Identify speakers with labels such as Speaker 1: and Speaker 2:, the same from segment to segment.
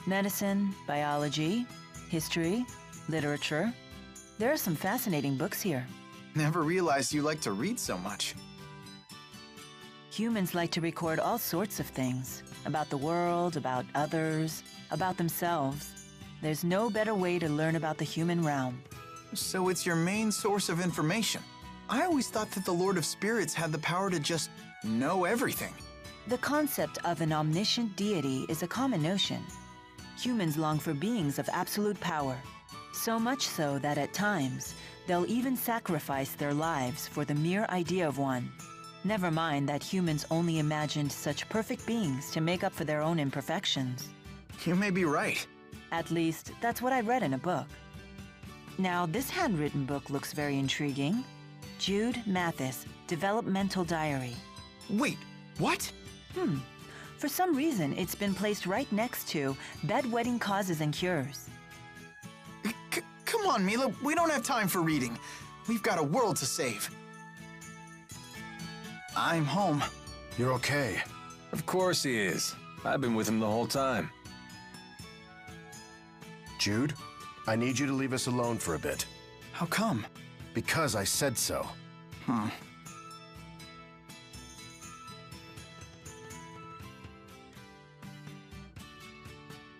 Speaker 1: Medicine, biology, history, literature. There are some fascinating books here.
Speaker 2: Never realized you like to read so much.
Speaker 1: Humans like to record all sorts of things. About the world, about others, about themselves. There's no better way to learn about the human realm.
Speaker 2: So it's your main source of information. I always thought that the Lord of Spirits had the power to just know everything.
Speaker 1: The concept of an omniscient deity is a common notion. Humans long for beings of absolute power. So much so that at times, they'll even sacrifice their lives for the mere idea of one. Never mind that humans only imagined such perfect beings to make up for their own imperfections.
Speaker 2: You may be right.
Speaker 1: At least, that's what I read in a book. Now, this handwritten book looks very intriguing. Jude Mathis, Developmental Diary.
Speaker 2: Wait, what?
Speaker 1: For some reason, it's been placed right next to Bedwetting Causes and Cures.
Speaker 2: Come on, Mila, we don't have time for reading. We've got a world to save. I'm home.
Speaker 3: You're okay.
Speaker 4: Of course he is. I've been with him the whole time.
Speaker 3: Jude, I need you to leave us alone for a bit.
Speaker 2: How come?
Speaker 3: Because I said so.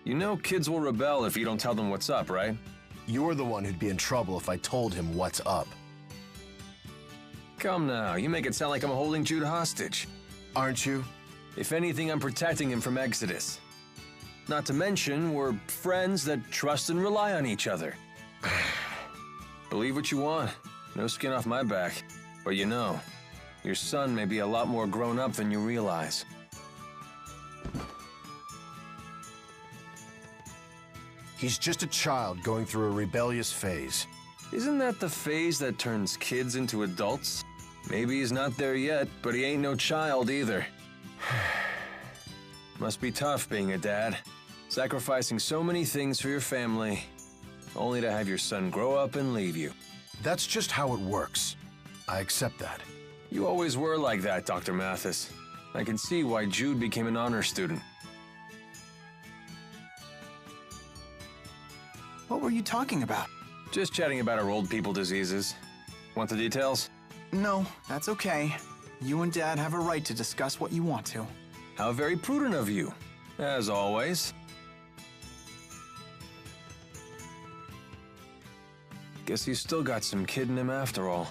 Speaker 4: You know kids will rebel if you don't tell them what's up, right?
Speaker 3: You're the one who'd be in trouble if I told him what's up.
Speaker 4: Come now, you make it sound like I'm holding Jude hostage.
Speaker 3: Aren't you?
Speaker 4: If anything, I'm protecting him from Exodus. Not to mention, we're friends that trust and rely on each other. Believe what you want. No skin off my back. But you know, your son may be a lot more grown up than you realize.
Speaker 3: He's just a child going through a rebellious phase.
Speaker 4: Isn't that the phase that turns kids into adults? Maybe he's not there yet, but he ain't no child either. Must be tough being a dad. Sacrificing so many things for your family, only to have your son grow up and leave you.
Speaker 3: That's just how it works. I accept that.
Speaker 4: You always were like that, Dr. Mathis. I can see why Jude became an honor student.
Speaker 2: What were you talking about?
Speaker 4: Just chatting about our old people diseases. Want the details?
Speaker 2: No, that's okay. You and Dad have a right to discuss what you want to.
Speaker 4: How very prudent of you, as always. Guess he's still got some kid in him after all.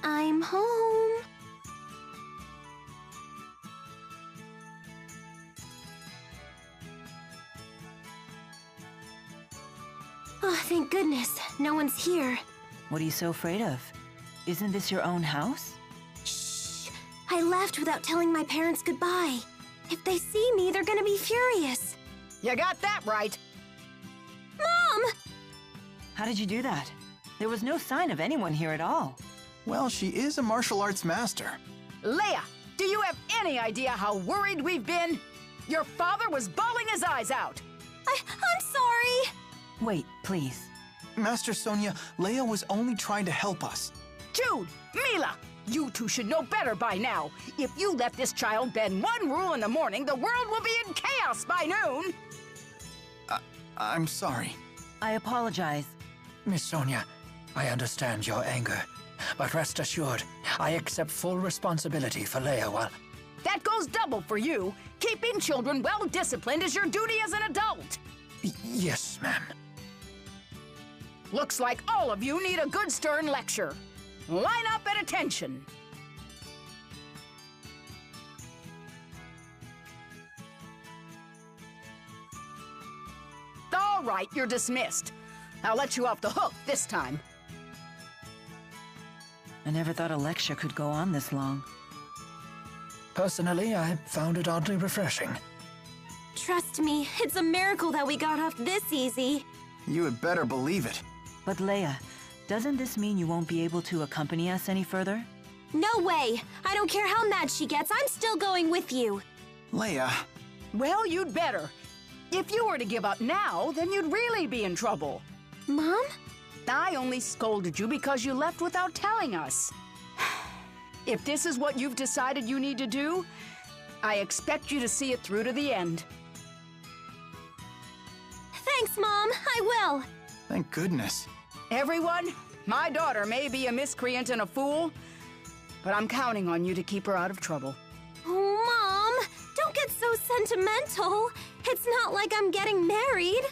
Speaker 5: I'm home. Oh, thank goodness. No one's here.
Speaker 1: What are you so afraid of? Isn't this your own house?
Speaker 5: Shh! I left without telling my parents goodbye. If they see me, they're gonna be furious.
Speaker 6: You got that right.
Speaker 5: Mom!
Speaker 1: How did you do that? There was no sign of anyone here at all.
Speaker 2: Well, she is a martial arts master.
Speaker 6: Leia, do you have any idea how worried we've been? Your father was bawling his eyes out.
Speaker 5: I'm sorry.
Speaker 1: Wait, please.
Speaker 2: Master Sonia, Leia was only trying to help us.
Speaker 6: Jude, Mila, you two should know better by now. If you let this child bend one rule in the morning, the world will be in chaos by noon.
Speaker 2: I'm sorry.
Speaker 1: I apologize.
Speaker 7: Miss Sonia, I understand your anger, but rest assured, I accept full responsibility for Leia while...
Speaker 6: That goes double for you. Keeping children well disciplined is your duty as an adult.
Speaker 7: Yes, ma'am.
Speaker 6: Looks like all of you need a good stern lecture. Line up at attention. All right, you're dismissed. I'll let you off the hook this time.
Speaker 1: I never thought a lecture could go on this long.
Speaker 7: Personally, I found it oddly refreshing.
Speaker 5: Trust me, it's a miracle that we got off this easy.
Speaker 2: You had better believe it.
Speaker 1: But Leia, doesn't this mean you won't be able to accompany us any further?
Speaker 5: No way! I don't care how mad she gets, I'm still going with you.
Speaker 2: Leia.
Speaker 6: Well, you'd better. If you were to give up now, then you'd really be in trouble.
Speaker 5: Mom?
Speaker 6: I only scolded you because you left without telling us. If this is what you've decided you need to do, I expect you to see it through to the end.
Speaker 5: Thanks, Mom. I will.
Speaker 2: Thank goodness.
Speaker 6: Everyone, my daughter may be a miscreant and a fool, but I'm counting on you to keep her out of trouble.
Speaker 5: Oh, Mom, don't get so sentimental. It's not like I'm getting married.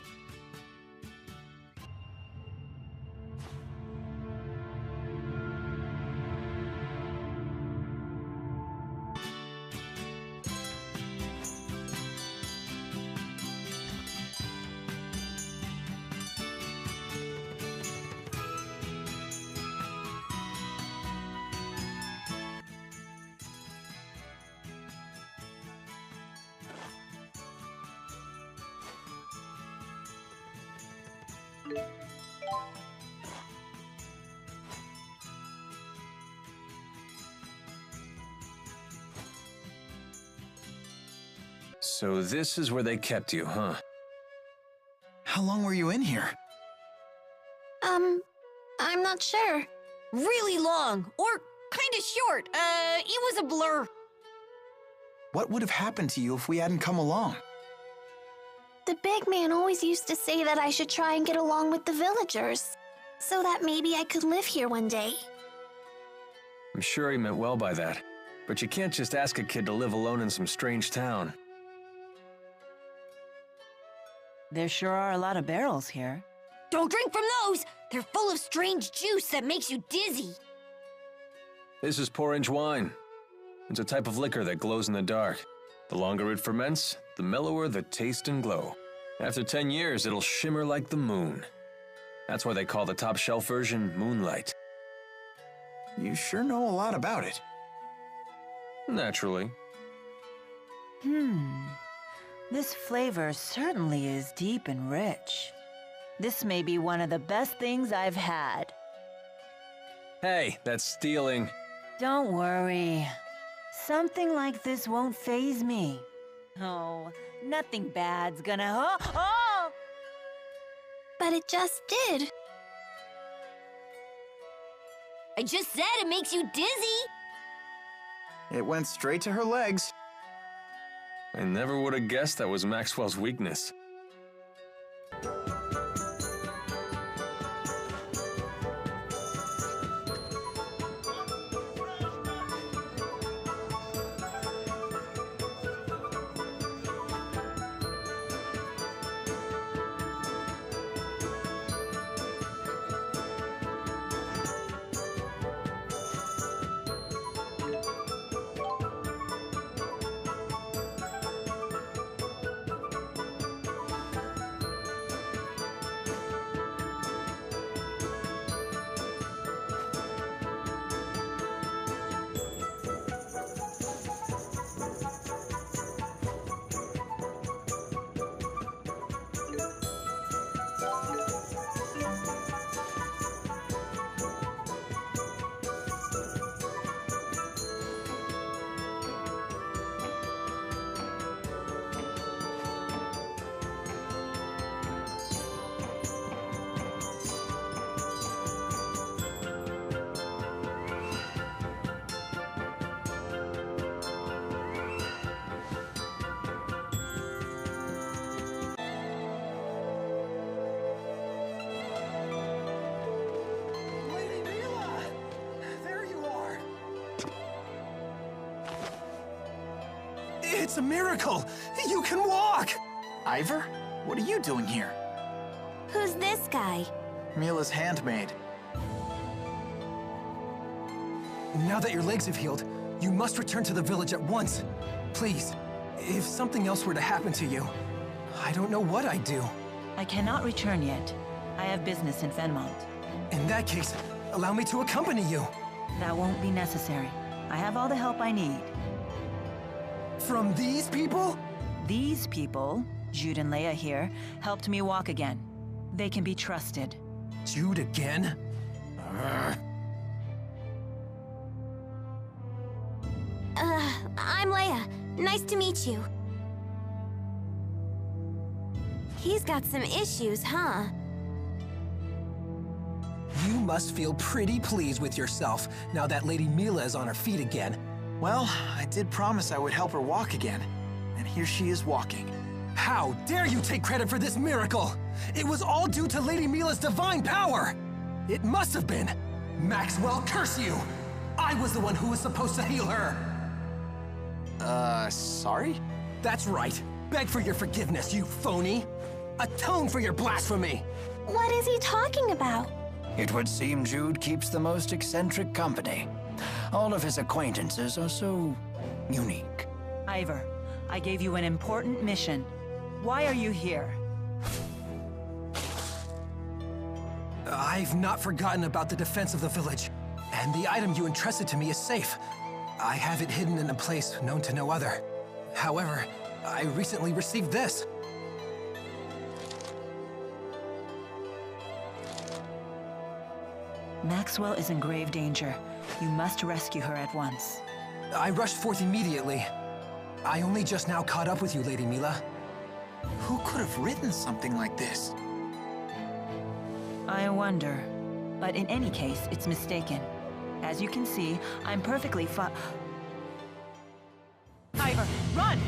Speaker 4: So this is where they kept you, huh?
Speaker 2: How long were you in here?
Speaker 5: I'm not sure.
Speaker 8: Really long, or kinda short. It was a blur.
Speaker 2: What would have happened to you if we hadn't come along?
Speaker 5: The big man always used to say that I should try and get along with the villagers, so that maybe I could live here one day.
Speaker 4: I'm sure he meant well by that. But you can't just ask a kid to live alone in some strange town.
Speaker 1: There sure are a lot of barrels here.
Speaker 8: Don't drink from those! They're full of strange juice that makes you dizzy.
Speaker 4: This is porridge wine. It's a type of liquor that glows in the dark. The longer it ferments, the mellower the taste and glow. After 10 years, it'll shimmer like the moon. That's why they call the top shelf version Moonlight.
Speaker 2: You sure know a lot about it.
Speaker 4: Naturally.
Speaker 1: This flavor certainly is deep and rich. This may be one of the best things I've had.
Speaker 4: Hey, that's stealing.
Speaker 1: Don't worry. Something like this won't faze me. Oh, nothing bad's gonna... Oh!
Speaker 5: But it just did.
Speaker 8: I just said it makes you dizzy.
Speaker 2: It went straight to her legs.
Speaker 4: I never would have guessed that was Maxwell's weakness.
Speaker 2: It's a miracle! You can walk! Ivor, what are you doing here?
Speaker 5: Who's this guy?
Speaker 2: Mila's handmaid.
Speaker 9: Now that your legs have healed, you must return to the village at once. Please, if something else were to happen to you, I don't know what I'd do.
Speaker 1: I cannot return yet. I have business in Fenmont.
Speaker 9: In that case, allow me to accompany you.
Speaker 1: That won't be necessary. I have all the help I need.
Speaker 9: From these people?
Speaker 1: These people, Jude and Leia here, helped me walk again. They can be trusted.
Speaker 9: Jude again?
Speaker 5: I'm Leia. Nice to meet you. He's got some issues, huh?
Speaker 9: You must feel pretty pleased with yourself now that Lady Mila is on her feet again.
Speaker 2: Well, I did promise I would help her walk again. And here she is walking.
Speaker 9: How dare you take credit for this miracle? It was all due to Lady Mila's divine power! It must have been! Maxwell, curse you! I was the one who was supposed to heal her!
Speaker 2: Sorry?
Speaker 9: That's right. Beg for your forgiveness, you phony! Atone for your blasphemy!
Speaker 5: What is he talking about?
Speaker 7: It would seem Jude keeps the most eccentric company. All of his acquaintances are so unique.
Speaker 1: Ivor, I gave you an important mission. Why are you here?
Speaker 9: I've not forgotten about the defense of the village, and the item you entrusted to me is safe. I have it hidden in a place known to no other. However, I recently received this.
Speaker 1: Maxwell is in grave danger. You must rescue her at once.
Speaker 9: I rushed forth immediately. I only just now caught up with you, Lady Mila.
Speaker 2: Who could have written something like this?
Speaker 1: I wonder. But in any case, it's mistaken. As you can see, I'm perfectly Ivor, run!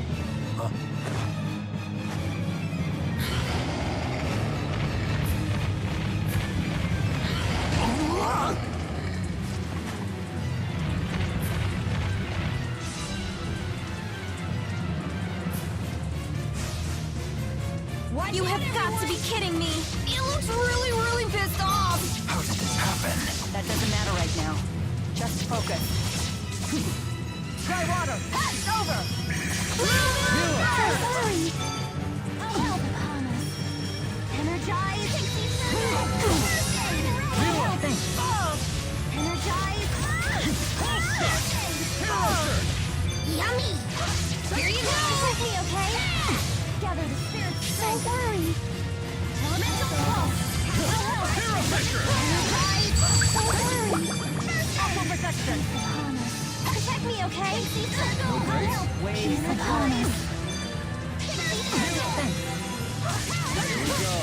Speaker 8: What? You have got to be kidding me. He looks really, really pissed off.
Speaker 7: How did this happen?
Speaker 1: That doesn't matter right now. Just focus. Try water! It's over!
Speaker 5: Hurry! I'll help upon us. Energize! Energize! Yummy! Here you go! Take me, okay? Gather the spirits. Don't worry. Elemental pulse. Hero pressure! Energize! Don't worry. Aqua protection. Protect me, okay? I'll help.
Speaker 1: Wave
Speaker 5: upon us.
Speaker 4: Here we go.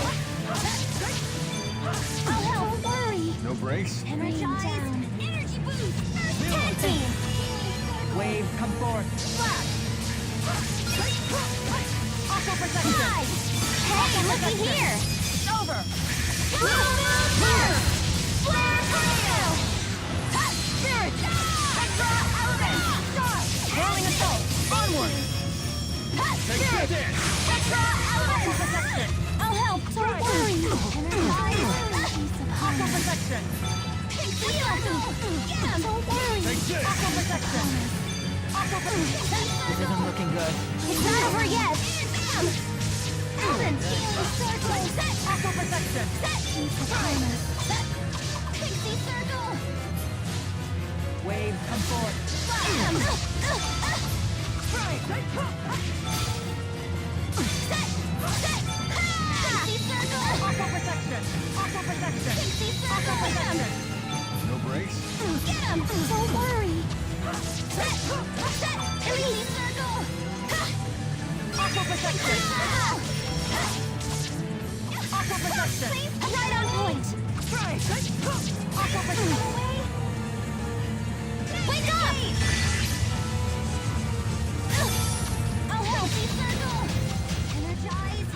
Speaker 5: I'll help. Don't worry.
Speaker 4: No breaks?
Speaker 5: Energize. Energy boost. Tag team.
Speaker 1: Wave, come forth.
Speaker 5: Flash.
Speaker 1: Aqua protection.
Speaker 5: Hey, looky here.
Speaker 1: It's over.
Speaker 5: Flare tornado. Spirit. Extra element.
Speaker 1: Whirling assault. Onward.
Speaker 5: Spirit. Extra element.
Speaker 1: Protection.
Speaker 5: I'll help. Don't worry.
Speaker 1: Aqua protection.
Speaker 5: Get him. Don't worry.
Speaker 1: Aqua protection. Aqua protection. This isn't looking good.
Speaker 5: It's not over yet. Bam. Evan. Circle. Set.
Speaker 1: Aqua protection.
Speaker 5: Set. Pixie circle.
Speaker 1: Wave, come forth.
Speaker 5: Bam.
Speaker 1: Strike.
Speaker 5: Set. Pixie circle.
Speaker 1: Aqua protection. Aqua protection.
Speaker 5: Pixie
Speaker 1: Aqua
Speaker 5: circle.
Speaker 1: protection.
Speaker 4: No breaks?
Speaker 5: Get him. Don't worry. Set. Pixie circle.
Speaker 1: Aqua protection. Aqua protection.
Speaker 5: Right on point.
Speaker 1: Strike. Aqua protection.
Speaker 5: Wake up! I'll help you, circle. Energize.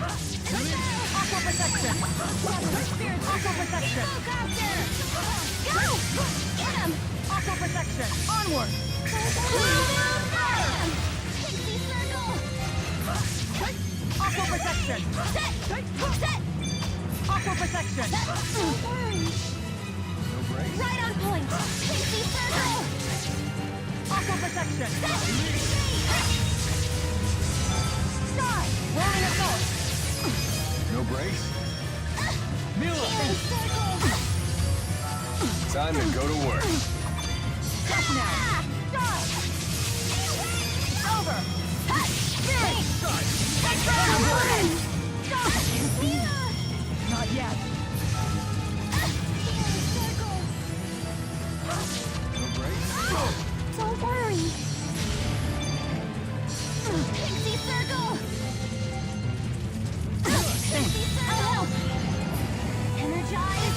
Speaker 1: Aqua protection. Aqua protection.
Speaker 5: Helicopter. Go! Get him!
Speaker 1: Aqua protection. Onward.
Speaker 5: Pixie circle.
Speaker 1: Aqua protection.
Speaker 5: Set.
Speaker 1: Aqua protection.
Speaker 5: Don't worry.
Speaker 4: No breaks?
Speaker 5: Right on point. Pixie circle.
Speaker 1: Aqua protection.
Speaker 5: Star.
Speaker 1: Whirling assault.
Speaker 4: No breaks?
Speaker 1: Mila.
Speaker 5: Circle.
Speaker 4: Time to go to work.
Speaker 1: Death now.
Speaker 5: Star.
Speaker 1: It's over.
Speaker 5: Spirit.
Speaker 1: Not yet.
Speaker 4: No breaks?
Speaker 5: Don't worry. Pixie circle. Pixie circle. I'll help. Energize.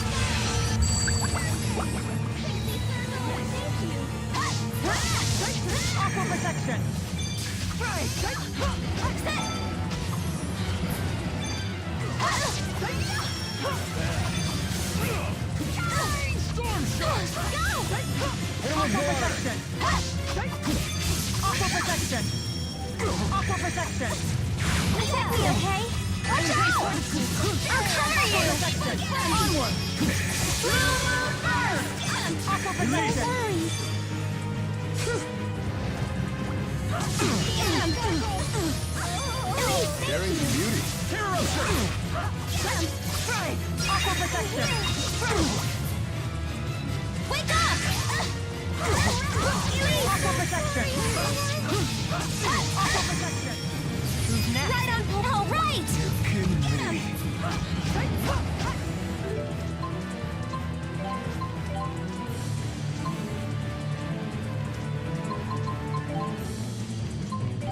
Speaker 1: Aqua protection! Aqua protection! Aqua protection!
Speaker 5: Protect me, okay? Watch out! I'll cover you!
Speaker 1: Onward! Aqua protection!
Speaker 4: Daring beauty.
Speaker 1: Aqua protection!
Speaker 5: Wake up!
Speaker 1: Aqua protection! Aqua protection! Who's next?
Speaker 5: Right on point! All right!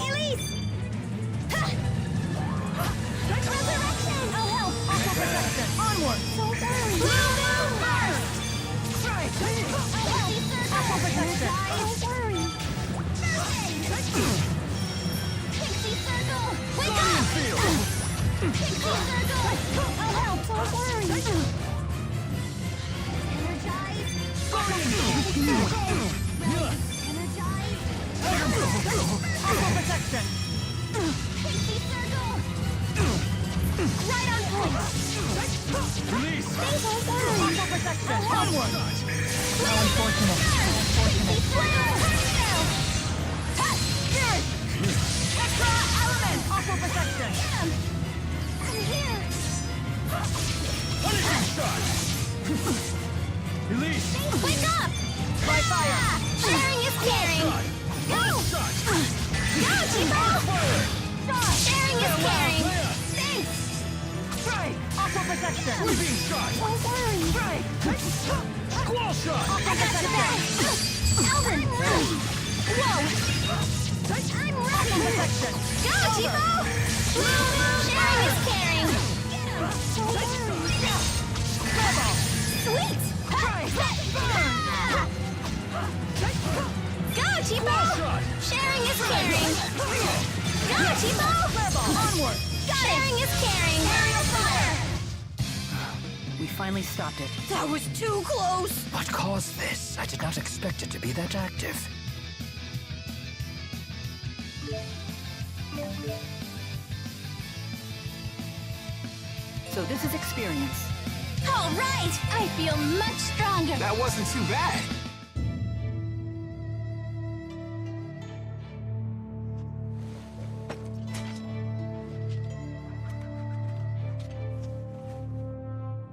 Speaker 5: Elise! Resurrection! I'll help!
Speaker 1: Aqua protection! Onward!
Speaker 5: So sorry!
Speaker 1: Aqua protection!
Speaker 5: Don't worry! Pixie circle! Wake up! Pixie circle! I'll help! Don't worry! Energize! Energize!
Speaker 1: Aqua protection!
Speaker 5: Pixie circle! Right on point!
Speaker 4: Release.
Speaker 5: Don't worry!
Speaker 1: Aqua protection!
Speaker 5: Onward!
Speaker 1: Unfortunate.
Speaker 5: Pixie flare!
Speaker 1: Spirit! Extra element! Aqua protection!
Speaker 5: I'm here!
Speaker 4: Punishing shot. Release.
Speaker 5: Wake up!
Speaker 1: By fire!
Speaker 5: Sharing is caring! Go!
Speaker 4: Shot.
Speaker 5: Go, Chico! Sharing is caring! Thanks!
Speaker 1: Strike! Aqua protection!
Speaker 4: Sweeping shot.
Speaker 5: Don't worry!
Speaker 1: Strike!
Speaker 4: Squall shot.
Speaker 5: I got your back! Alvin! Whoa! I'm
Speaker 1: Aqua
Speaker 5: ready!
Speaker 1: protection!
Speaker 5: Go, Chico! Sharing is caring! Don't worry! Sweet! Go, Chico! Sharing is caring! Go, Chico!
Speaker 1: Onward!
Speaker 5: Sharing is caring! Aerial fire!
Speaker 1: We finally stopped it.
Speaker 8: That was too close!
Speaker 7: What caused this? I did not expect it to be that active.
Speaker 1: So this is experience.
Speaker 5: All right! I feel much stronger!
Speaker 2: That wasn't too bad.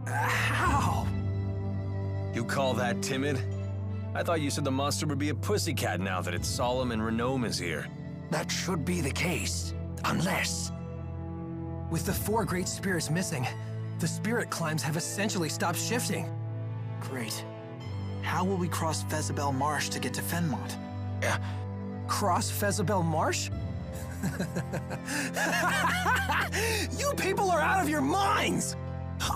Speaker 9: How?
Speaker 4: You call that timid? I thought you said the monster would be a pussycat now that its solemn and Renome is here.
Speaker 7: That should be the case. Unless...
Speaker 9: With the 4 great spirits missing, the spirit climbs have essentially stopped shifting.
Speaker 2: Great. How will we cross Fezabel Marsh to get to Fenmont?
Speaker 9: Cross Fezabel Marsh? You people are out of your minds!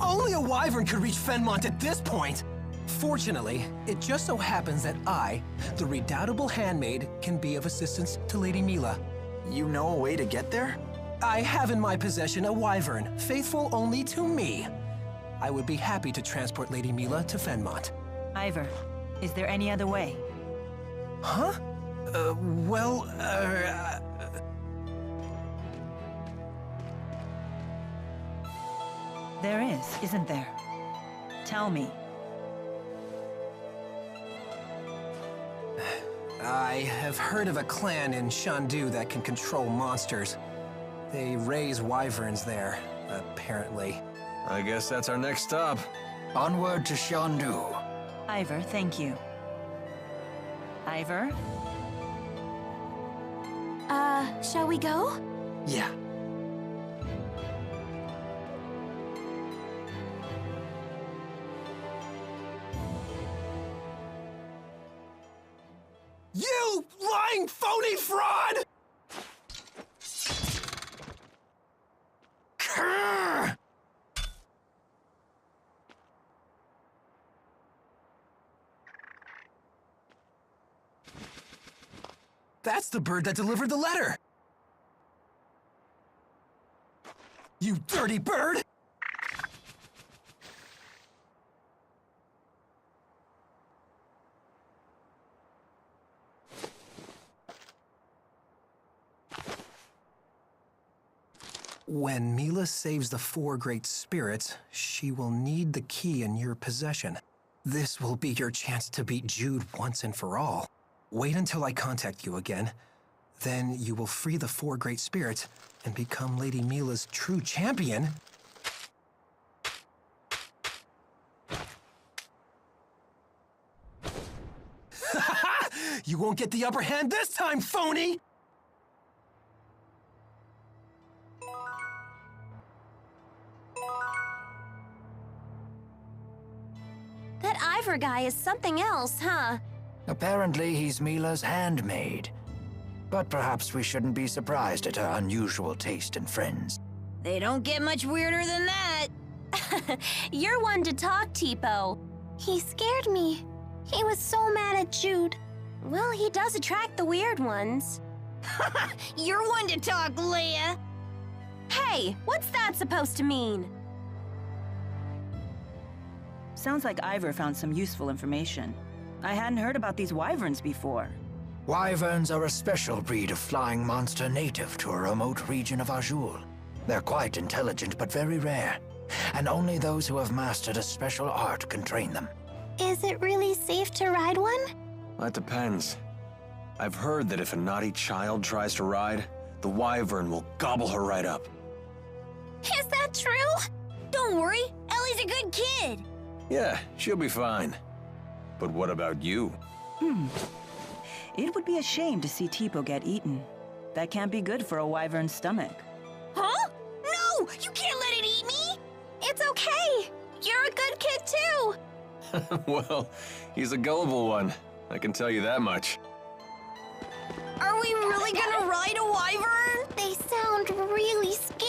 Speaker 9: Only a wyvern could reach Fenmont at this point. Fortunately, it just so happens that I, the redoubtable handmaid, can be of assistance to Lady Mila.
Speaker 2: You know a way to get there?
Speaker 9: I have in my possession a wyvern, faithful only to me. I would be happy to transport Lady Mila to Fenmont.
Speaker 1: Ivor, is there any other way?
Speaker 9: Huh?
Speaker 1: There is, isn't there? Tell me.
Speaker 9: I have heard of a clan in Shandu that can control monsters. They raise wyverns there, apparently.
Speaker 4: I guess that's our next stop.
Speaker 7: Onward to Shandu.
Speaker 1: Ivor, thank you. Ivor?
Speaker 5: Shall we go?
Speaker 9: Yeah. You lying phony fraud! Grr! That's the bird that delivered the letter! You dirty bird! When Mila saves the 4 great spirits, she will need the key in your possession. This will be your chance to beat Jude once and for all. Wait until I contact you again. Then you will free the 4 great spirits and become Lady Mila's true champion. You won't get the upper hand this time, phony!
Speaker 5: That Ivor guy is something else, huh?
Speaker 7: Apparently, he's Mila's handmaid. But perhaps we shouldn't be surprised at her unusual taste in friends.
Speaker 8: They don't get much weirder than that.
Speaker 5: You're one to talk, Tipo. He scared me. He was so mad at Jude. Well, he does attract the weird ones.
Speaker 8: You're one to talk, Leia.
Speaker 5: Hey, what's that supposed to mean?
Speaker 1: Sounds like Ivor found some useful information. I hadn't heard about these wyverns before.
Speaker 7: Wyverns are a special breed of flying monster native to a remote region of Azul. They're quite intelligent but very rare, and only those who have mastered a special art can train them.
Speaker 5: Is it really safe to ride one?
Speaker 4: That depends. I've heard that if a naughty child tries to ride, the wyvern will gobble her right up.
Speaker 5: Is that true?
Speaker 8: Don't worry, Ellie's a good kid.
Speaker 4: Yeah, she'll be fine. But what about you?
Speaker 1: It would be a shame to see Tipo get eaten. That can't be good for a wyvern's stomach.
Speaker 8: Huh? No! You can't let it eat me!
Speaker 5: It's okay. You're a good kid too.
Speaker 4: Well, he's a gullible one. I can tell you that much.
Speaker 8: Are we really gonna ride a wyvern?
Speaker 5: They sound really scary.